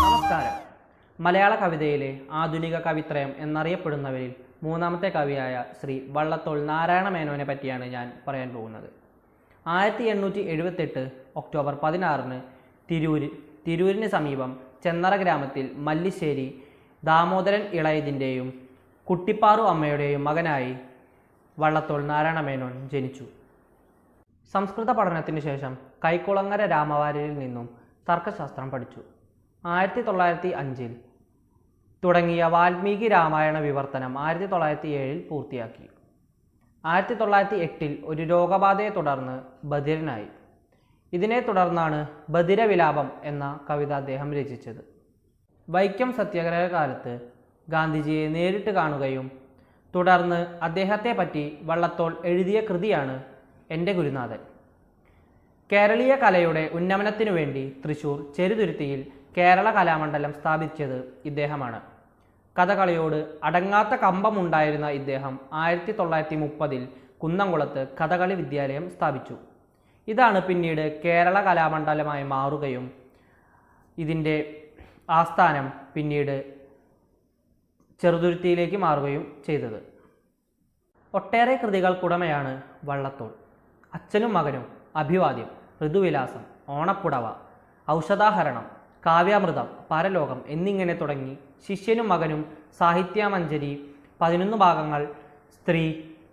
നമസ്കാരം. മലയാള കവിതയിലെ ആധുനിക കവിത്രയം എന്നറിയപ്പെടുന്നവരിൽ മൂന്നാമത്തെ കവിയായ ശ്രീ വള്ളത്തോൾ നാരായണ മേനോനെ പറ്റിയാണ് ഞാൻ പറയാൻ പോകുന്നത്. 1878 ഒക്ടോബർ 16 തിരൂരിന് സമീപം ചെന്നറ ഗ്രാമത്തിൽ മല്ലിശ്ശേരി ദാമോദരൻ ഇളയതിൻ്റെയും കുട്ടിപ്പാറു അമ്മയുടെയും മകനായി വള്ളത്തോൾ നാരായണ മേനോൻ ജനിച്ചു. സംസ്കൃത പഠനത്തിന് ശേഷം കൈക്കുളങ്ങര രാമവാര്യരിൽ നിന്നും തർക്കശാസ്ത്രം പഠിച്ചു. 1905 തുടങ്ങിയ വാൽമീകി രാമായണ വിവർത്തനം 1907 പൂർത്തിയാക്കി. 1908 ഒരു രോഗബാധയെ തുടർന്ന് ബധിരനായി. ഇതിനെ തുടർന്നാണ് ബധിരവിലാപം എന്ന കവിത അദ്ദേഹം രചിച്ചത്. വൈക്കം സത്യാഗ്രഹ കാലത്ത് ഗാന്ധിജിയെ നേരിട്ട് കാണുകയും തുടർന്ന് അദ്ദേഹത്തെ പറ്റി വള്ളത്തോൾ എഴുതിയ കൃതിയാണ് എൻ്റെ ഗുരുനാഥൻ. കേരളീയ കലയുടെ ഉന്നമനത്തിനു വേണ്ടി തൃശൂർ ചെറുതുരുത്തിയിൽ കേരള കലാമണ്ഡലം സ്ഥാപിച്ചത് ഇദ്ദേഹമാണ്. കഥകളിയോട് അടങ്ങാത്ത കമ്പമുണ്ടായിരുന്ന ഇദ്ദേഹം 1930 കുന്നംകുളത്ത് കഥകളി വിദ്യാലയം സ്ഥാപിച്ചു. ഇതാണ് പിന്നീട് കേരള കലാമണ്ഡലമായി മാറുകയും ഇതിൻ്റെ ആസ്ഥാനം പിന്നീട് ചെറുതുരുത്തിയിലേക്ക് മാറുകയും ചെയ്തത്. ഒട്ടേറെ കൃതികൾക്കുടമയാണ് വള്ളത്തോൾ. അച്ഛനും മകനും, അഭിവാദ്യം, ഋതുവിലാസം, ഓണപ്പുടവ, ഔഷധാഹരണം, കാവ്യാമൃതം, പരലോകം എന്നിങ്ങനെ തുടങ്ങി ശിഷ്യനും മകനും, സാഹിത്യമഞ്ജരി, 11 ഭാഗങ്ങൾ, സ്ത്രീ,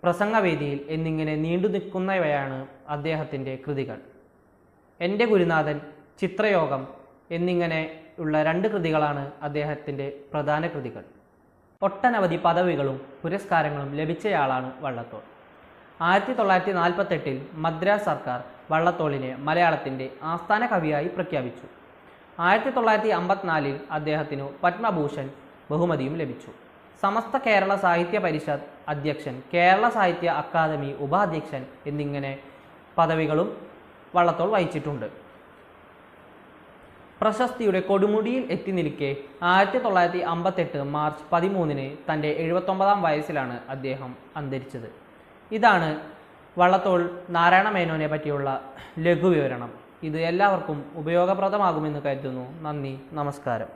പ്രസംഗവേദിയിൽ എന്നിങ്ങനെ നീണ്ടു നിൽക്കുന്നവയാണ് അദ്ദേഹത്തിൻ്റെ കൃതികൾ. എൻ്റെ ഗുരുനാഥൻ, ചിത്രയോഗം എന്നിങ്ങനെയുള്ള 2 കൃതികളാണ് അദ്ദേഹത്തിൻ്റെ പ്രധാന കൃതികൾ. ഒട്ടനവധി പദവികളും പുരസ്കാരങ്ങളും ലഭിച്ചയാളാണ് വള്ളത്തോൾ. 1948 മദ്രാസ് സർക്കാർ വള്ളത്തോളിനെ മലയാളത്തിൻ്റെ ആസ്ഥാന കവിയായി പ്രഖ്യാപിച്ചു. 1954 അദ്ദേഹത്തിനു പത്മഭൂഷൺ ബഹുമതിയും ലഭിച്ചു. സമസ്ത കേരള സാഹിത്യ പരിഷത്ത് അധ്യക്ഷൻ, കേരള സാഹിത്യ അക്കാദമി ഉപാധ്യക്ഷൻ എന്നിങ്ങനെ പദവികളും വള്ളത്തോൾ വഹിച്ചിട്ടുണ്ട്. പ്രശസ്തിയുടെ കൊടുമുടിയിൽ എത്തി നിൽക്കെ 1958 മാർച്ച് 13 തൻ്റെ 79ാം വയസ്സിലാണ് അദ്ദേഹം അന്തരിച്ചത്. ഇതാണ് വള്ളത്തോൾ നാരായണ മേനോനെ പറ്റിയുള്ള ലഘുവിവരണം. ഇത് എല്ലാവർക്കും ഉപയോഗപ്രദമാകുമെന്ന് കരുതുന്നു. നന്ദി, നമസ്കാരം.